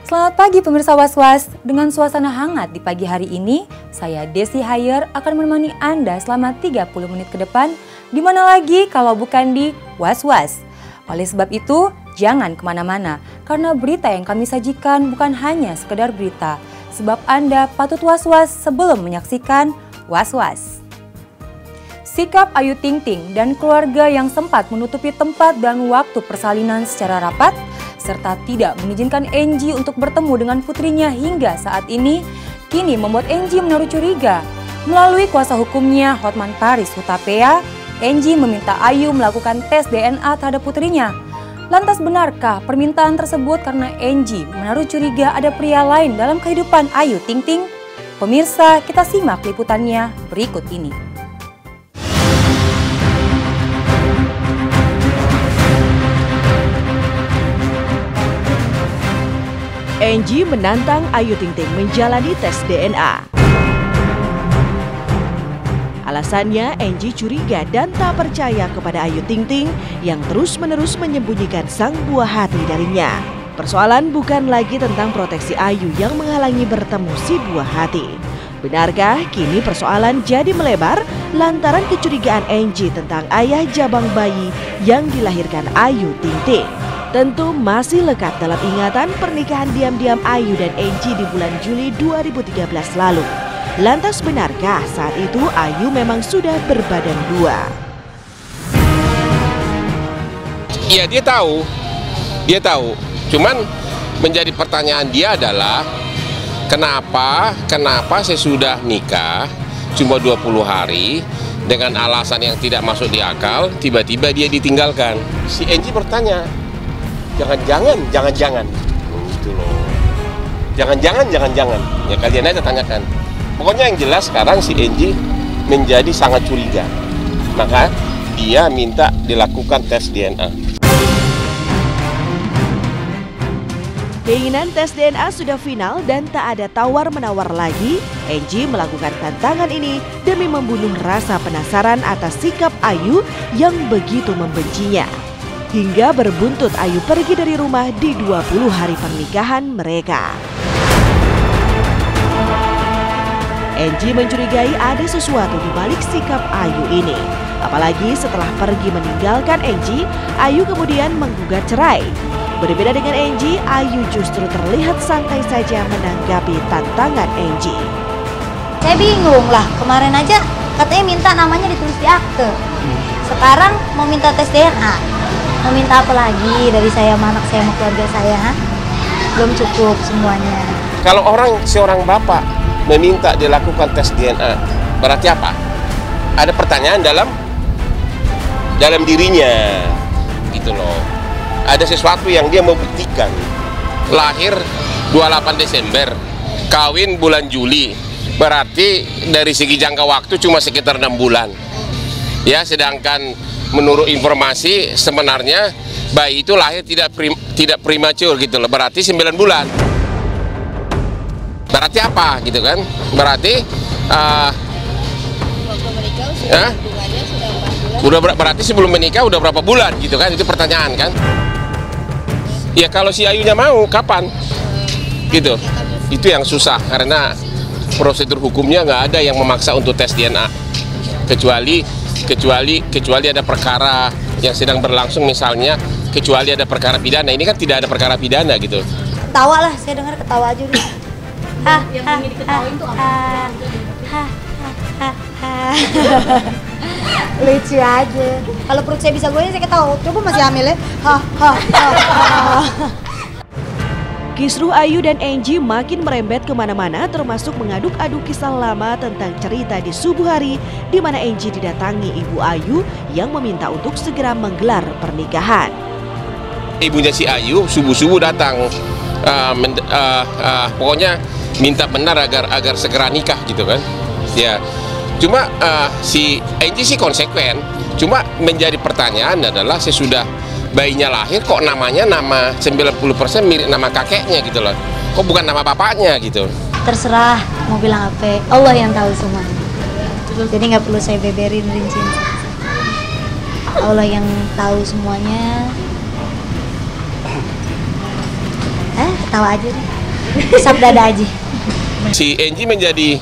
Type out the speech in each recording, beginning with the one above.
Selamat pagi pemirsa Was-Was. Dengan suasana hangat di pagi hari ini, saya Desi Hayer akan menemani Anda selama 30 menit ke depan. Di mana lagi kalau bukan di Was-Was. Oleh sebab itu, jangan kemana-mana karena berita yang kami sajikan bukan hanya sekedar berita. Sebab Anda patut was-was sebelum menyaksikan Was-Was. Sikap Ayu Ting Ting dan keluarga yang sempat menutupi tempat dan waktu persalinan secara rapat serta tidak mengizinkan Angie untuk bertemu dengan putrinya hingga saat ini, kini membuat Angie menaruh curiga. Melalui kuasa hukumnya Hotman Paris Hutapea, Angie meminta Ayu melakukan tes DNA terhadap putrinya. Lantas benarkah permintaan tersebut karena Angie menaruh curiga ada pria lain dalam kehidupan Ayu Ting Ting? Pemirsa, kita simak liputannya berikut ini. Angie menantang Ayu Ting Ting menjalani tes DNA. Alasannya, Angie curiga dan tak percaya kepada Ayu Ting Ting yang terus-menerus menyembunyikan sang buah hati darinya. Persoalan bukan lagi tentang proteksi Ayu yang menghalangi bertemu si buah hati. Benarkah kini persoalan jadi melebar lantaran kecurigaan Angie tentang ayah jabang bayi yang dilahirkan Ayu Ting Ting? Tentu masih lekat dalam ingatan pernikahan diam-diam Ayu dan Angie di bulan Juli 2013 lalu. Lantas benarkah saat itu Ayu memang sudah berbadan dua? Iya, dia tahu. Cuman menjadi pertanyaan dia adalah kenapa sesudah nikah cuma 20 hari dengan alasan yang tidak masuk di akal tiba-tiba dia ditinggalkan. Si Angie bertanya, jangan-jangan gitu loh. Jangan-jangan ya kalian aja tanyakan. Pokoknya yang jelas sekarang si Angie menjadi sangat curiga. Maka dia minta dilakukan tes DNA. Keinginan tes DNA sudah final dan tak ada tawar-menawar lagi. Angie melakukan tantangan ini demi membunuh rasa penasaran atas sikap Ayu yang begitu membencinya. Hingga berbuntut Ayu pergi dari rumah di 20 hari pernikahan mereka. Angie mencurigai ada sesuatu di balik sikap Ayu ini. Apalagi setelah pergi meninggalkan Angie, Ayu kemudian menggugat cerai. Berbeda dengan Angie, Ayu justru terlihat santai saja menanggapi tantangan Angie. Saya bingung lah, kemarin aja katanya minta namanya ditulis di akte. Sekarang mau minta tes DNA. Mau minta apa lagi dari saya sama anak saya sama keluarga saya? Belum cukup semuanya. Kalau seorang bapak meminta dilakukan tes DNA, berarti apa? Ada pertanyaan dalam dirinya, gitu loh. Ada sesuatu yang dia mau buktikan. Lahir 28 Desember, kawin bulan Juli, berarti dari segi jangka waktu cuma sekitar 6 bulan. Ya, sedangkan menurut informasi sebenarnya bayi itu lahir tidak prematur gitu loh, berarti 9 bulan. Berarti apa gitu kan? Berarti berarti sebelum menikah udah berapa bulan gitu kan? Itu pertanyaan kan? Ya kalau si Ayunya mau kapan? Gitu. Itu yang susah karena prosedur hukumnya nggak ada yang memaksa untuk tes DNA kecuali ada perkara yang sedang berlangsung, misalnya kecuali ada perkara pidana. Ini kan tidak ada perkara pidana gitu. Ketawa lah, saya dengar ketawa aja dulu. Yang ingin diketawain tuh apa? Lucu aja. Kalau perut saya bisa goyang saya ketawa. Coba masih hamil ya. Kisruh Ayu dan Angie makin merembet kemana-mana, termasuk mengaduk-aduk kisah lama tentang cerita di subuh hari di mana Angie didatangi ibu Ayu yang meminta untuk segera menggelar pernikahan. Ibunya si Ayu subuh-subuh datang, pokoknya minta benar agar segera nikah gitu kan. Ya, cuma si Angie sih konsekuen. Cuma menjadi pertanyaan adalah sesudah bayinya lahir kok namanya nama 90% mirip nama kakeknya gitu loh. Kok bukan nama bapaknya gitu. Terserah mau bilang apa, Allah yang tahu semuanya. Jadi nggak perlu saya beberin rincian. Allah yang tahu semuanya. Ketawa aja deh. Isap dada aja. Si Angie menjadi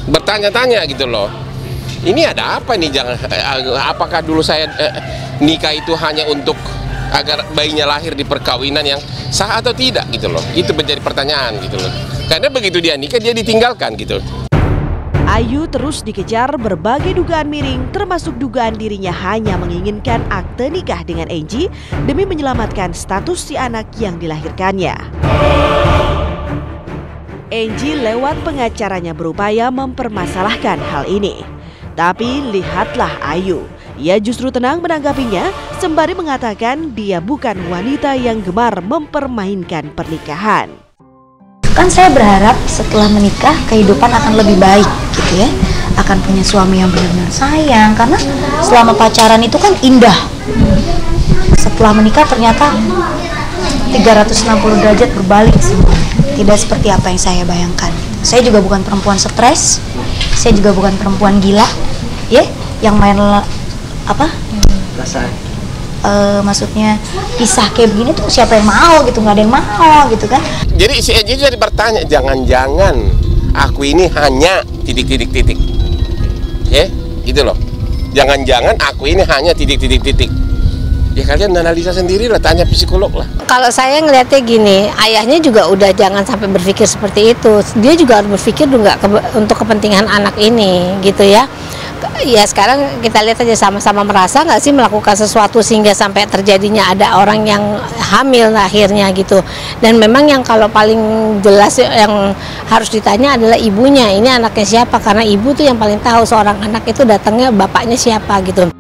bertanya-tanya gitu loh. Ini ada apa nih? Apakah dulu saya nikah itu hanya untuk agar bayinya lahir di perkawinan yang sah atau tidak gitu loh. Itu menjadi pertanyaan gitu loh. Karena begitu dia nikah dia ditinggalkan gitu. Ayu terus dikejar berbagai dugaan miring, termasuk dugaan dirinya hanya menginginkan akte nikah dengan Angie demi menyelamatkan status si anak yang dilahirkannya. Angie lewat pengacaranya berupaya mempermasalahkan hal ini. Tapi lihatlah Ayu, ia justru tenang menanggapinya sembari mengatakan dia bukan wanita yang gemar mempermainkan pernikahan. Kan saya berharap setelah menikah kehidupan akan lebih baik gitu ya. Akan punya suami yang benar-benar sayang, karena selama pacaran itu kan indah. Setelah menikah ternyata 360 derajat berbalik semua. Tidak seperti apa yang saya bayangkan. Saya juga bukan perempuan stres, saya juga bukan perempuan gila, ya, yang main maksudnya pisah kayak begini tuh siapa yang mau gitu, nggak ada yang mau gitu kan. Jadi si Angie jadi bertanya, jangan-jangan aku ini hanya titik-titik-titik, ya, gitu loh. Jangan-jangan aku ini hanya titik-titik-titik. Ya kalian analisa sendiri lah, tanya psikolog lah. Kalau saya ngelihatnya gini, ayahnya juga udah jangan sampai berpikir seperti itu. Dia juga harus berpikir juga untuk kepentingan anak ini, gitu ya. Ya sekarang kita lihat aja sama-sama merasa nggak sih melakukan sesuatu sehingga sampai terjadinya ada orang yang hamil akhirnya gitu. Dan memang yang kalau paling jelas yang harus ditanya adalah ibunya. Ini anaknya siapa? Karena ibu tuh yang paling tahu seorang anak itu datangnya bapaknya siapa gitu.